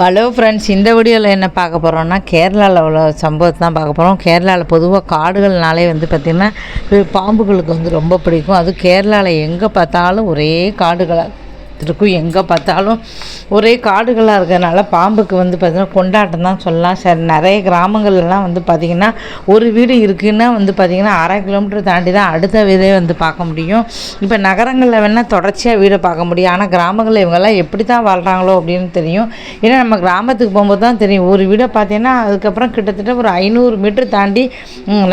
Hello friends, இந்த வீடியோவில் என்ன பார்க்க போகிறோம்னா கேரளாவில் உள்ள சம்பவத்தை தான் பார்க்க போகிறோம். கேரளாவில் பொதுவாக காடுகள்னாலே பார்த்திங்கன்னா பாம்புகளுக்கு ரொம்ப பிடிக்கும். அதுவும் கேரளாவில் எங்கே பார்த்தாலும் ஒரே காடுகளாக இருக்கும். எங்கே பார்த்தாலும் ஒரே காடுகளாக இருக்கிறதுனால பாம்புக்கு பார்த்திங்கன்னா கொண்டாட்டம் தான் சொல்லலாம். சரி, நிறைய கிராமங்கள்லாம் பார்த்திங்கன்னா ஒரு வீடு இருக்குன்னா பார்த்திங்கன்னா 1/2 கிலோமீட்டர் தாண்டி தான் அடுத்த வீடே பார்க்க முடியும். இப்போ நகரங்களில் வேணால் தொடர்ச்சியாக வீடை பார்க்க முடியும். ஆனால் கிராமங்களில் இவங்கெல்லாம் எப்படி தான் வாழ்கிறாங்களோ அப்படின்னு தெரியும். ஏன்னா நம்ம கிராமத்துக்கு போகும்போது தான் தெரியும். ஒரு வீடை பார்த்தீங்கன்னா அதுக்கப்புறம் கிட்டத்தட்ட ஒரு 500 மீட்டர் தாண்டி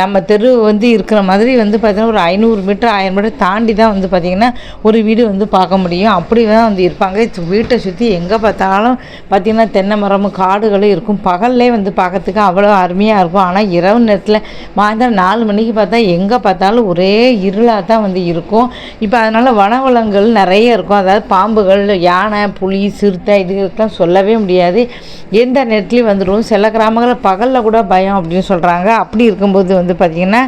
நம்ம தெரு இருக்கிற மாதிரி பார்த்திங்கன்னா ஒரு 500 மீட்டர் 1000 மீட்டர் தாண்டி தான் பார்த்திங்கன்னா ஒரு வீடு பார்க்க முடியும். அப்படி தான் இருப்பாங்க. வீட்டை சுற்றி எங்கே பார்த்தாலும் பார்த்திங்கன்னா தென்னை மரமும் காடுகளும் இருக்கும். பகல்லே பார்க்கறதுக்கு அவ்வளோ அருமையாக இருக்கும். ஆனால் இரவு நேரத்தில் மாதம் 4 மணிக்கு பார்த்தா எங்கே பார்த்தாலும் ஒரே இருளாக தான் இருக்கும். இப்போ அதனால் வனவிலங்குகள் நிறைய இருக்கும். அதாவது பாம்புகள், யானை, புலி, சிறுத்தை இதுக்கெல்லாம் சொல்லவே முடியாது. எந்த நேரத்துலையும் வந்துடும். சில கிராமங்களில் பகலில் கூட பயம் அப்படின்னு சொல்கிறாங்க. அப்படி இருக்கும்போது பார்த்திங்கன்னா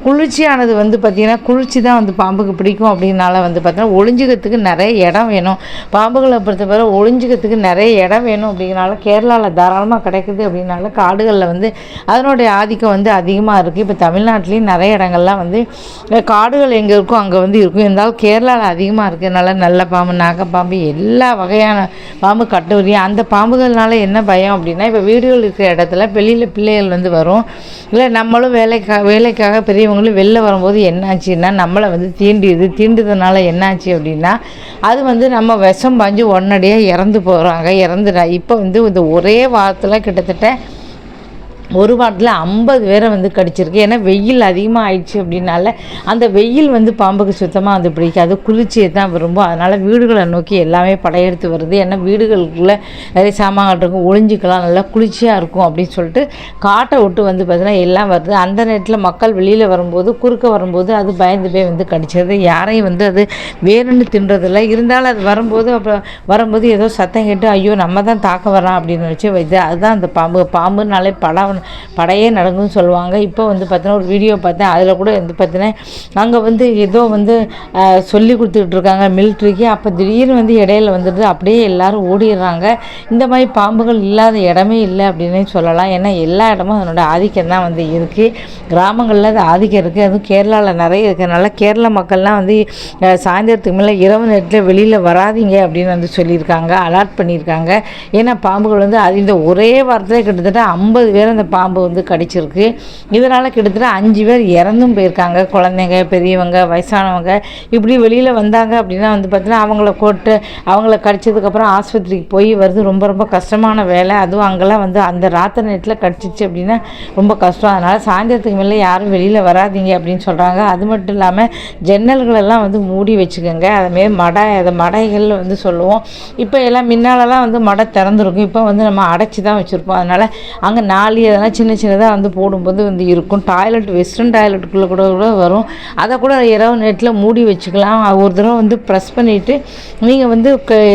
குளிர்ச்சியானது பார்த்திங்கன்னா குளிர்ச்சி தான் பாம்புக்கு பிடிக்கும். அப்படின்னால பார்த்திங்கன்னா ஒளிஞ்சிக்கிறதுக்கு நிறைய இடம் வேணும். பாம்புகளை பொறுத்தவரை ஒளிஞ்சிக்கிறதுக்கு நிறைய இடம் வேணும். அப்படிங்கிறனால கேரளாவில் தாராளமாக கிடைக்குது. அப்படின்னால காடுகளில் அதனுடைய ஆதிக்கம் அதிகமாக இருக்குது. இப்போ தமிழ்நாட்டிலையும் நிறைய இடங்கள்லாம் காடுகள் எங்கே இருக்கோ அங்கே இருக்கும். இருந்தாலும் கேரளாவில் அதிகமாக இருக்கிறதுனால நல்ல பாம்பு, நாகப்பாம்பு, எல்லா வகையான பாம்பு கட்டுவரியும். அந்த பாம்புகள்னால என்ன பயம் அப்படின்னா, இப்போ வீடுகள் இருக்கிற இடத்துல வெளியில் பிள்ளைகள் வரும். இல்லை நம்மளும் வேலைக்காக பெரியவங்களும் வெளில வரும்போது என்னாச்சுன்னா நம்மளை தீண்டுறதுனால என்னாச்சு அப்படின்னா அது நம்ம விஷம் பாஞ்சு உடனடியாக இறந்து போகிறாங்க. இப்போ இந்த ஒரே வாரத்தில் கிட்டத்தட்ட ஒரு வாரத்தில் 50 பேரை கடிச்சிருக்கு. ஏன்னா வெயில் அதிகமாக ஆயிடுச்சு. அப்படின்னால அந்த வெயில் பாம்புக்கு சுத்தமாக பிடிக்காது. குளிர்ச்சியை தான் விரும்பும். அதனால் வீடுகளை நோக்கி எல்லாமே படையெடுத்து வருது. ஏன்னா வீடுகளுக்குள்ளே நிறைய சாமான்கள் இருக்கும், ஒளிஞ்சிக்கலாம், நல்லா குளிர்ச்சியாக இருக்கும் அப்படின்னு சொல்லிட்டு காட்டை விட்டு பார்த்திங்கன்னா எல்லாம் வருது. அந்த நேரத்தில் மக்கள் வெளியில் வரும்போது குறுக்க வரும்போது அது பயந்து போய் கடிச்சது. யாரையும் அது வேணும்னு தின்றதில்லை. இருந்தாலும் அது வரும்போது ஏதோ சத்தம் கேட்டு ஐயோ நம்ம தான் தாக்க வரோம் அப்படின்னு நினச்சி வைத்து அதுதான் அந்த பாம்புனாலே படையே நடக்கும்னு சொல்லுவாங்க. இப்போ பார்த்தீங்கன்னா ஒரு வீடியோ பார்த்தேன். அதில் கூட பார்த்தீங்கன்னா அங்கே ஏதோ சொல்லி கொடுத்துக்கிட்டு இருக்காங்க மிலிட்ரிக்கு. அப்போ திடீர்னு இடையில அப்படியே எல்லாரும் ஓடிடுறாங்க. இந்த மாதிரி பாம்புகள் இல்லாத இடமே இல்லை அப்படின்னே சொல்லலாம். ஏன்னா எல்லா இடமும் அதனோட ஆதிக்கம் தான் இருக்குது. கிராமங்களில் அது ஆதிக்கம் இருக்குது. அதுவும் கேரளாவில் நிறைய இருக்கிறதுனால கேரள மக்கள்லாம் சாயந்தரத்துக்கு மேலே இரவு நேரத்தில் வெளியில் வராதிங்க அப்படின்னு சொல்லியிருக்காங்க, அலர்ட் பண்ணியிருக்காங்க. ஏன்னா பாம்புகள் இந்த ஒரே வாரத்தில் கிட்டத்தட்ட 50 பேர் அந்த பாம்பு கடிச்சிருக்கு. இதனால் கிட்டத்தட்ட 5 பேர் இறந்தும் போயிருக்காங்க. குழந்தைங்க, பெரியவங்க, வயசானவங்க இப்படி வெளியில் வந்தாங்க அப்படின்னா பார்த்தீங்கன்னா அவங்கள கடிச்சதுக்கப்புறம் ஆஸ்பத்திரிக்கு போய் வருது ரொம்ப ரொம்ப கஷ்டமான வேலை. அதுவும் அங்கெல்லாம் அந்த ராத்திரி நேரத்தில் கடிச்சிச்சு அப்படின்னா ரொம்ப கஷ்டம். அதனால் சாயந்தரத்துக்கு மேலே யாரும் வெளியில் வராதிங்க அப்படின்னு சொல்கிறாங்க. அது மட்டும் இல்லாமல் ஜன்னல்களெல்லாம் மூடி வச்சுக்கோங்க. அதுமாரி மடைகள் சொல்லுவோம். இப்போ எல்லாம் முன்னாலலாம் மடை திறந்துருக்கும். இப்போ நம்ம அடைச்சி தான் வச்சுருப்போம். அதனால் அங்கே நாலு அதெல்லாம் சின்ன சின்னதாக போடும்போது இருக்கும். டாய்லெட், வெஸ்டர்ன் டாய்லெட்டுக்குள்ளே கூட வரும். அதை கூட இரவு நேரத்தில் மூடி வச்சுக்கலாம். ஒரு தடவை ப்ரெஸ் பண்ணிவிட்டு நீங்கள்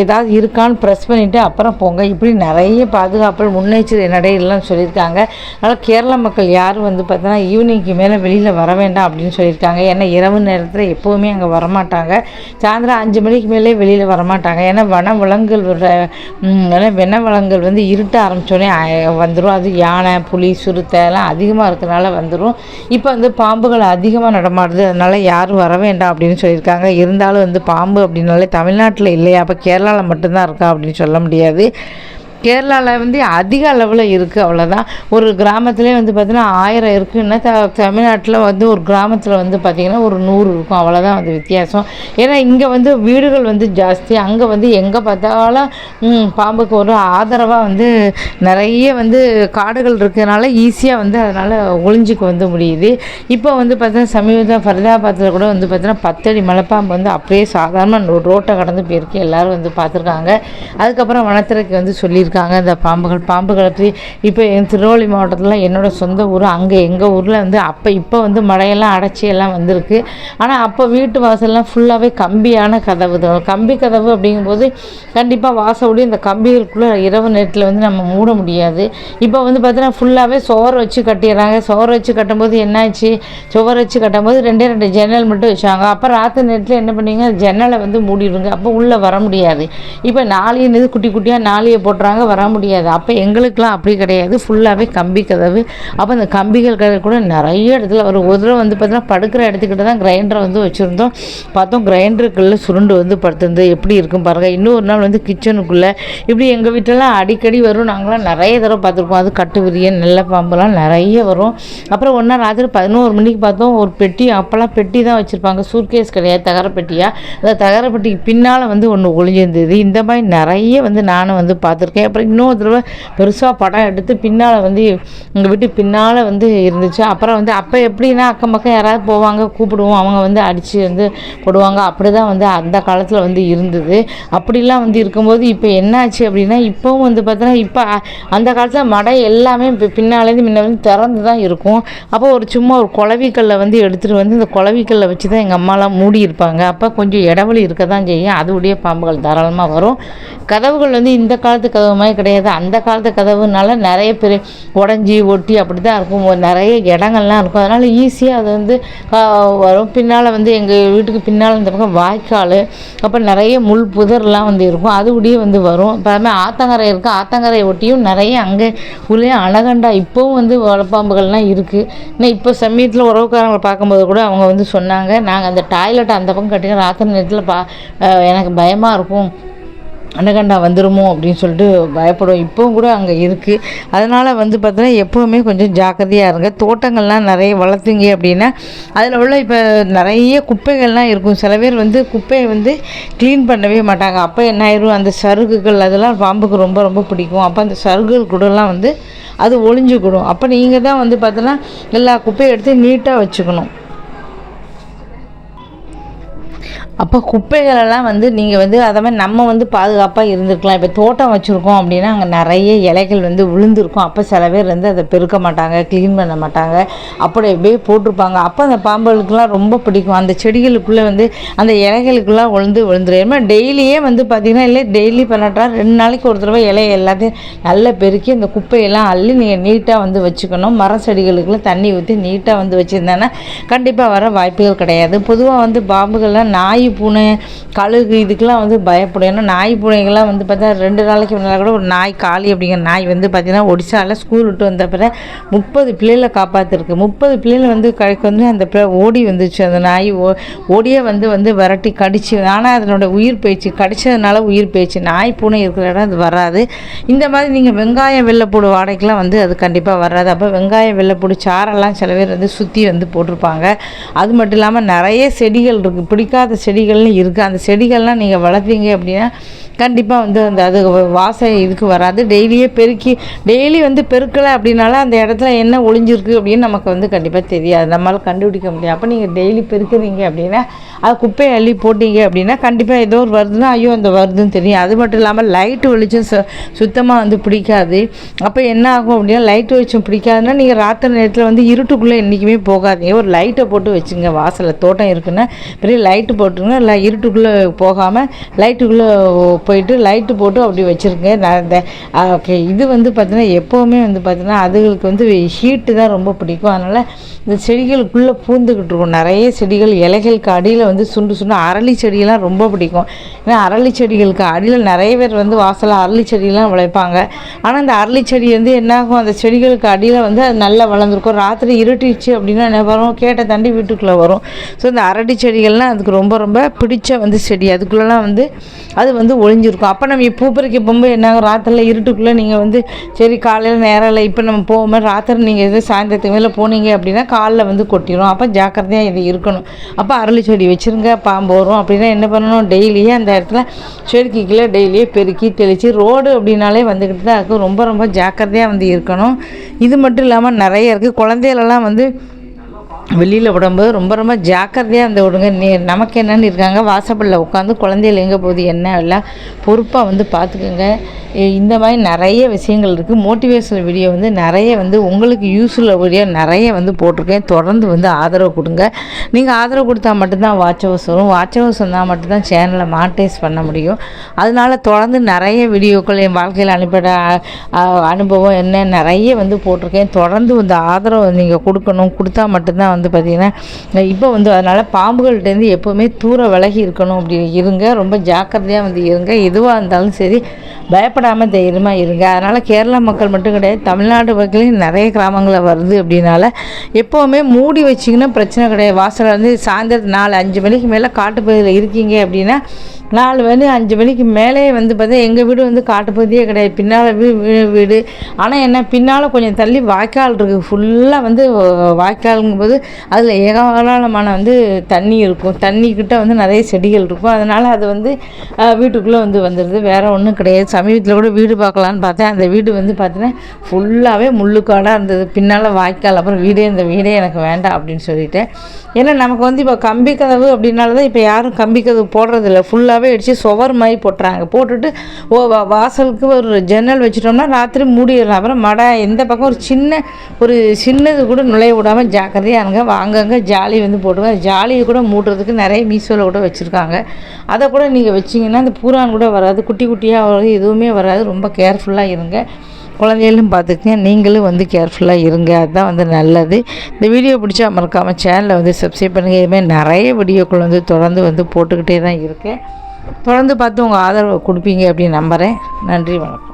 ஏதாவது இருக்கான்னு ப்ரெஸ் பண்ணிவிட்டு அப்புறம் போங்க. இப்படி நிறைய பாதுகாப்பு முன்னெச்சரிக்கை நடையெல்லாம் சொல்லியிருக்காங்க. அதனால் கேரள மக்கள் யாரும் பார்த்தோன்னா ஈவினிங்க்கு மேலே வெளியில் வர வேண்டாம் அப்படின்னு சொல்லியிருக்காங்க. ஏன்னா இரவு நேரத்தில் எப்போவுமே அங்கே வரமாட்டாங்க. சாயந்தரம் 5 மணிக்கு மேலே வெளியில் வரமாட்டாங்க. ஏன்னா வனவிலங்குகள் இருட்ட ஆரம்பித்தோடனே வந்துடும். அது யானை, புலி, சிறுத்தை எல்லாம் அதிகமாக இருக்கிறனால வந்துடும். இப்போ பாம்புகள் அதிகமாக நடமாடுது. அதனால் யாரும் வர வேண்டாம் அப்படின்னு சொல்லியிருக்காங்க. இருந்தாலும் பாம்பு அப்படின்னாலே தமிழ்நாட்டில் இல்லையா, அப்போ கேரளாவில் மட்டும்தான் இருக்கா அப்படின்னு சொல்ல முடியாது. கேரளாவில் அதிக அளவில் இருக்குது, அவ்வளோதான். ஒரு கிராமத்துலேயே பார்த்தீங்கன்னா 1000 இருக்குன்னா தமிழ்நாட்டில் ஒரு கிராமத்தில் பார்த்திங்கன்னா ஒரு 100 இருக்கும், அவ்வளோதான் வித்தியாசம். ஏன்னா இங்கே வீடுகள் ஜாஸ்தி. அங்கே எங்கே பார்த்தாலும் பாம்புக்கு ஒரு ஆதரவாக நிறைய காடுகள் இருக்கிறதுனால ஈஸியாக அதனால் ஒளிஞ்சிக்க முடியுது. இப்போ பார்த்தீங்கன்னா சமீபத்தில் ஃபரிதாபாத்தில் கூட பார்த்தீங்கன்னா 10 அடி மலைப்பாம்பு அப்படியே சாதாரண ரோட்டை கடந்து போயிருக்கு. எல்லோரும் பார்த்துருக்காங்க. அதுக்கப்புறம் வனத்துறைக்கு சொல்லி இந்த பாம்புகளை பற்றி இப்போ திருநெல்வேலி மாவட்டத்தில் என்னோடய சொந்த ஊர். அங்கே எங்கள் ஊரில் இப்போ மழையெல்லாம் அடைச்சி எல்லாம் வந்திருக்கு. ஆனால் அப்போ வீட்டு வாசல்லாம் ஃபுல்லாகவே கம்பியான கதவு தான். கம்பி கதவு அப்படிங்கும்போது கண்டிப்பாக வாசப்படி இந்த கம்பிகளுக்குள்ளே இரவு நேரத்தில் நம்ம மூட முடியாது. இப்போ பார்த்தீங்கன்னா ஃபுல்லாகவே சுவர் வச்சு கட்டிடுறாங்க. சுவர் வச்சு கட்டும்போது என்னாச்சு, சுவர் வச்சு கட்டும்போது 2 ஜன்னல் மட்டும் வச்சாங்க. அப்போ ராத்திரி நேரத்தில் என்ன பண்ணுவீங்க, ஜன்னலை மூடிடுங்க. அப்போ உள்ளே வர முடியாது. இப்போ நாளைய குட்டி குட்டியாக நாளையை போட்டுறாங்க. நாங்கள் வர முடியாது. அப்போ எங்களுக்கெலாம் அப்படி கிடையாது, ஃபுல்லாகவே கம்பி கதவு. அப்போ அந்த கம்பிகள் கதவு கூட நிறைய இடத்துல ஒரு தடவை வந்து பார்த்தீங்கன்னா படுக்கிற இடத்துக்கிட்ட தான் கிரைண்டரை வந்து வச்சுருந்தோம். பார்த்தோம் கிரைண்டருக்குள்ளே சுருண்டு வந்து படுத்திருந்து எப்படி இருக்கும் பாருங்கள். இன்னொரு நாள் வந்து கிச்சனுக்குள்ளே இப்படி எங்கள் வீட்டிலலாம் அடிக்கடி வரும். நாங்களாம் நிறைய தடவை பார்த்துருக்கோம். அது கட்டு விரியன் நெல்லை பாம்புலாம் நிறைய வரும். அப்புறம் ஒன்றா ராத்திரி 11 மணிக்கு பார்த்தோம் ஒரு பெட்டி. அப்போல்லாம் பெட்டி தான் வச்சுருப்பாங்க, சூட்கேஸ் கிடையாது, தகர பெட்டியாக. அந்த தகர பெட்டிக்கு பின்னால் வந்து ஒன்று ஒளிஞ்சிருந்தது. இந்த மாதிரி நிறைய வந்து நானும் வந்து பார்த்துருக்கேன். அப்புறம் இன்னொரு தடவை பெருசாக படம் எடுத்து பின்னால் வந்து எங்கள் வீட்டு பின்னால் வந்து இருந்துச்சு. அப்புறம் வந்து அப்போ எப்படின்னா அக்கம் பக்கம் யாராவது போவாங்க, கூப்பிடுவோம், அவங்க வந்து அடித்து வந்து போடுவாங்க. அப்படி தான் வந்து அந்த காலத்தில் வந்து இருந்தது. அப்படிலாம் வந்து இருக்கும்போது இப்போ என்னாச்சு அப்படின்னா இப்போவும் வந்து பார்த்தோன்னா இப்போ அந்த காலத்தில் மடை எல்லாமே இப்போ பின்னாலேருந்து முன்ன வந்து திறந்து தான் இருக்கும். அப்போ ஒரு சும்மா ஒரு குளவிக்கல்லை வந்து எடுத்துகிட்டு வந்து இந்த குளவிக்கல்லை வச்சு தான் எங்கள் அம்மாலாம் மூடி இருப்பாங்க. அப்போ கொஞ்சம் இடைவெளி இருக்க தான் செய்யும், அதுவுடைய பாம்புகள் தாராளமாக வரும். கதவுகள் வந்து இந்த காலத்து கதவு மாதிரி கிடையாது. அந்த காலத்து கதவுனால நிறைய பேர் உடஞ்சி ஒட்டி அப்படி தான் இருக்கும், நிறைய இடங்கள்லாம் இருக்கும். அதனால் ஈஸியாக அது வந்து வரும். பின்னால் வந்து எங்கள் வீட்டுக்கு பின்னால் இந்த பக்கம் வாய்க்கால், அப்போ நிறைய முள் புதர்லாம் வந்து இருக்கும், அது உடைய வந்து வரும். இப்போ ஆத்தங்கரை இருக்குது, ஆத்தங்கரை ஒட்டியும் நிறைய அங்கே உள்ளே அனகண்டா இப்போவும் வந்து வளப்பாம்புகள்லாம் இருக்குது. இன்னும் இப்போ சமயத்தில் உறவுக்காரங்களை பார்க்கும்போது கூட அவங்க வந்து சொன்னாங்க, நாங்கள் அந்த டாய்லெட்டை அந்த பக்கம் கட்டிங்க ராத்திரி நேரத்தில் எனக்கு பயமாக இருக்கும், அனகண்டா வந்துடுமோ அப்படின்னு சொல்லிட்டு பயப்படுவோம். இப்போவும் கூட அங்கே இருக்குது. அதனால் வந்து பார்த்தீங்கன்னா எப்போவுமே கொஞ்சம் ஜாக்கிரதையாக இருங்க. தோட்டங்கள்லாம் நிறைய வளர்த்துங்க அப்படின்னா அதில் உள்ள இப்போ நிறைய குப்பைகள்லாம் இருக்கும். சில பேர் வந்து குப்பையை வந்து க்ளீன் பண்ணவே மாட்டாங்க. அப்போ என்ன ஆயிரும், அந்த சருகுகள் அதெல்லாம் பாம்புக்கு ரொம்ப ரொம்ப பிடிக்கும். அப்போ அந்த சருகுகள் கூடலாம் வந்து அது ஒளிஞ்சுக்கிடும். அப்போ நீங்கள் தான் வந்து பார்த்தோன்னா எல்லா குப்பையை எடுத்து நீட்டாக வச்சுக்கணும். அப்போ குப்பைகளெல்லாம் வந்து நீங்கள் வந்து அதை மாதிரி நம்ம வந்து பாதுகாப்பாக இருந்துருக்கலாம். இப்போ தோட்டம் வச்சுருக்கோம் அப்படின்னா அங்கே நிறைய இலைகள் வந்து விழுந்திருக்கும். அப்போ சில பேர் வந்து அதை பெருக்க மாட்டாங்க, க்ளீன் பண்ண மாட்டாங்க, அப்படியே போட்டிருப்பாங்க. அப்போ அந்த பாம்புகளுக்கெல்லாம் ரொம்ப பிடிக்கும். அந்த செடிகளுக்குள்ளே வந்து அந்த இலைகளுக்குலாம் விழுந்துடும். டெய்லியே வந்து பார்த்திங்கன்னா இல்லை டெய்லி பண்ணட்டா 2 நாளைக்கு ஒரு தடவை இலையை எல்லாத்தையும் நல்லா பெருக்கி அந்த குப்பையெல்லாம் அள்ளி நீங்கள் நீட்டாக வந்து வச்சுக்கணும். மர செடிகளுக்குள்ளே தண்ணி ஊற்றி நீட்டாக வந்து வச்சுருந்தேன்னா கண்டிப்பாக வர வாய்ப்புகள் கிடையாது. பொதுவாக வந்து பாம்புகள்லாம் நாய் பூனை கழுகு இதுக்கெல்லாம் வந்து பயப்படும். ஏன்னா நாய் பூனைகள்லாம் வந்து பார்த்தா 2 நாளைக்கு முன்னால் கூட ஒரு நாய் காளி அப்படிங்கிற நாய் வந்து பார்த்திங்கன்னா ஒடிசாவில் ஸ்கூல் விட்டு வந்த பிறகு 30 பிள்ளைகளை காப்பாற்றிருக்கு. 30 பிள்ளைகள் வந்து வந்து அந்த ஓடி வந்துச்சு. அந்த நாய் ஓடியே வந்து விரட்டி கடிச்சு, ஆனால் அதனோட உயிர் போயிடுச்சு, கடிச்சதுனால உயிர் போயிடுச்சு. நாய் பூனை இருக்கிற இடம் அது வராது. இந்த மாதிரி நீங்கள் வெங்காயம் வெள்ளைப்பூடு வாடகைக்கெலாம் வந்து அது கண்டிப்பாக வராது. அப்போ வெங்காயம் வெள்ளைப்பூடு சாரெல்லாம் சில பேர் வந்து சுற்றி வந்து போட்டிருப்பாங்க. அது மட்டும் இல்லாமல் நிறைய செடிகள் இருக்குது, பிடிக்காத செடிகள்னு இருக்குது. அந்த செடிகள்லாம் நீங்கள் வளர்ப்பீங்க அப்படின்னா கண்டிப்பாக வந்து அந்த அது வாசம் இதுக்கு வராது. டெய்லி வந்து பெருக்கலை அப்படின்னால அந்த இடத்துல என்ன ஒளிஞ்சிருக்கு அப்படின்னு நமக்கு வந்து கண்டிப்பாக தெரியாது, நம்மளால் கண்டுபிடிக்க முடியாது. அப்போ நீங்கள் டெய்லி பெருக்குறீங்க அப்படின்னா அது குப்பையை அள்ளி போட்டிங்க அப்படின்னா கண்டிப்பாக ஏதோ ஒரு வருதுன்னா ஐயோ அந்த வருதுன்னு தெரியும். அது மட்டும் இல்லாமல் லைட்டு வெளிச்சம் சுத்தமாக வந்து பிடிக்காது. அப்போ என்ன ஆகும் அப்படின்னா லைட்டு வெளிச்சம் பிடிக்காதுன்னா நீங்கள் ராத்திரி நேரத்தில் வந்து இருட்டுக்குள்ளே என்றைக்குமே போகாதீங்க. ஒரு லைட்டை போட்டு வச்சுங்க. வாசலில் தோட்டம் இருக்குன்னா பெரிய லைட்டு போட்டுருங்க. இல்லை இருட்டுக்குள்ளே போகாமல் லைட்டுக்குள்ளே போயிட்டு லைட்டு போட்டு அப்படி வச்சுருங்க. ஓகே, இது வந்து பார்த்திங்கன்னா எப்போவுமே வந்து பார்த்திங்கன்னா அதுகளுக்கு வந்து ஹீட்டு தான் ரொம்ப பிடிக்கும். அதனால் இந்த செடிகளுக்குள்ளே பூந்துக்கிட்டு இருக்கும். நிறைய செடிகள் இலைகளுக்கு அடியில் வந்து சுண்டு அரளி செடியெல்லாம் ரொம்ப பிடிக்கும். ஏன்னா அரளி செடிகளுக்கு அடியில் நிறைய பேர் வந்து வாசலில் அரளி செடியெல்லாம் விளைப்பாங்க. ஆனால் அந்த அரளி செடி வந்து என்னாகும், அந்த செடிகளுக்கு அடியில் வந்து அது நல்லா வளர்ந்துருக்கும். ராத்திரி இருட்டிடுச்சு அப்படின்னா என்ன வரும், கேட்டை தாண்டி வீட்டுக்குள்ளே வரும். ஸோ இந்த அரளி செடிகள்லாம் அதுக்கு ரொம்ப ரொம்ப பிடிச்ச வந்து செடி. அதுக்குள்ளெல்லாம் வந்து அது வந்து ஒளிஞ்சிருக்கும். அப்போ நம்ம பூ பறிக்க போகும்போது என்னாகும், ராத்திரியில் இருட்டுக்குள்ளே நீங்கள் வந்து சரி காலையில் நேரம் இல்லை இப்போ நம்ம போகும்போது ராத்திரி நீங்கள் எது சாயந்தரத்துக்கு மேலே போனீங்க அப்படின்னா காலில் வந்து கொட்டிடும். அப்போ ஜாக்கிரதையாக இது இருக்கணும். அப்போ அரளி செடி வச்சுருங்க. பாம்பு வரும் அப்படின்னா என்ன பண்ணணும், டெய்லியே அந்த இடத்துல செடிக்குள்ளே டெய்லியே பெருக்கி தெளித்து ரோடு அப்படின்னாலே வந்துக்கிட்டு தான் இருக்கும். ரொம்ப ரொம்ப ஜாக்கிரதையாக வந்து இருக்கணும். இது மட்டும் இல்லாமல் நிறைய இருக்குது. குழந்தைகளெல்லாம் வந்து வெளியில் விடும்போது ரொம்ப ரொம்ப ஜாக்கிரதையாக அந்த விடுங்க. நமக்கு என்னென்னு இருக்காங்க வாசப்படில் உட்காந்து குழந்தைகள் எங்கே போகுது என்ன எல்லாம் பொறுப்பாக வந்து பார்த்துக்குங்க. இந்த மாதிரி நிறைய விஷயங்கள் இருக்குது. மோட்டிவேஷனல் வீடியோ வந்து நிறைய வந்து உங்களுக்கு யூஸ்ஃபுல் வீடியோ நிறைய வந்து போட்டிருக்கேன். தொடர்ந்து வந்து ஆதரவு கொடுங்க. நீங்கள் ஆதரவு கொடுத்தா மட்டும்தான் வாட்ச் ஹவர்ஸ் வரும். வாட்ச் ஹவர்ஸ் வந்தால் மட்டும்தான் சேனலை மானிட்டைஸ் பண்ண முடியும். அதனால் தொடர்ந்து நிறைய வீடியோக்கள் என் வாழ்க்கையில் அனுபவம் என்ன நிறைய வந்து போட்டிருக்கேன். தொடர்ந்து வந்து ஆதரவு நீங்கள் கொடுக்கணும். கொடுத்தா மட்டும்தான் வந்து பார்த்திங்கன்னா இப்போ வந்து அதனால் பாம்புகள்கிட்டேருந்து எப்போவுமே தூர விலகி இருக்கணும் அப்படி இருங்க. ரொம்ப ஜாக்கிரதையாக வந்து இருங்க. எதுவாக இருந்தாலும் சரி பயப்படாமல் தைரியமாக இருங்க. அதனால் கேரளா மக்கள் மட்டும் கிடையாது, தமிழ்நாடு மக்களையும் நிறைய கிராமங்களில் வருது அப்படின்னால எப்போவுமே மூடி வச்சிங்கன்னா பிரச்சனை கிடையாது. வாசலில் வந்து சாயந்தரம் 4-5 மணிக்கு மேலே காட்டுப்பகுதியில் இருக்கீங்க அப்படின்னா 4 மணி 5 மணிக்கு மேலே வந்து பார்த்தா எங்கள் வீடு வந்து காட்டுப்பகுதியே கிடையாது, பின்னால் வீடு. ஆனால் என்ன பின்னால் கொஞ்சம் தள்ளி வாய்க்கால் இருக்குது. ஃபுல்லாக வந்து வாய்க்காலுங்கும்போது அதில் ஏராளமான வந்து தண்ணி இருக்கும். தண்ணிக்கிட்ட வந்து நிறைய செடிகள் இருக்கும். அதனால் அது வந்து வீட்டுக்குள்ளே வந்து வந்துடுது. வேறு ஒன்றும் கிடையாது. சமீபத்தில் கூட வீடு பார்க்கலான்னு பார்த்தேன். அந்த வீடு வந்து பார்த்தீங்கன்னா ஃபுல்லாகவே முள்ளுக்காடாக இருந்தது. பின்னால் வாய்க்கால், அப்புறம் இந்த வீடே எனக்கு வேண்டாம் அப்படின்னு சொல்லிட்டேன். ஏன்னா நமக்கு வந்து இப்போ கம்பி கதவு அப்படின்னால தான் இப்போ யாரும் கம்பி கதவு போடுறதில்ல. ஃபுல்லாகவே அடித்து சுவர் மாதிரி போட்டுறாங்க. போட்டுட்டு வாசலுக்கு ஒரு ஜன்னல் வச்சிட்டோம்னா ராத்திரி மூடிடலாம். அப்புறம் எந்த பக்கம் ஒரு சின்னது கூட நுழைய விடாமல் ஜாக்கிரதையாக இருங்க. அங்கங்கே ஜாலி வந்து போட்டுருங்க. ஜாலியை கூட மூடுறதுக்கு நிறைய மீசோவில் கூட வச்சுருக்காங்க. அதை கூட நீங்கள் வச்சிங்கன்னா அந்த பூரான் கூட வராது, குட்டி குட்டியாக வராது, எதுவுமே வராது. ரொம்ப கேர்ஃபுல்லாக இருங்க. குழந்தைகளும் பார்த்துக்குங்க, நீங்களும் வந்து கேர்ஃபுல்லாக இருங்க. அதுதான் வந்து நல்லது. இந்த வீடியோ பிடிச்சா மறக்காமல் சேனலை வந்து சப்ஸ்கிரைப் பண்ணுங்கள். இதுமாதிரி நிறைய வீடியோக்கள் வந்து தொடர்ந்து வந்து போட்டுக்கிட்டே தான் இருக்கேன். தொடர்ந்து பார்த்து உங்கள் ஆதரவை கொடுப்பீங்க அப்படின்னு நம்புகிறேன். நன்றி, வணக்கம்.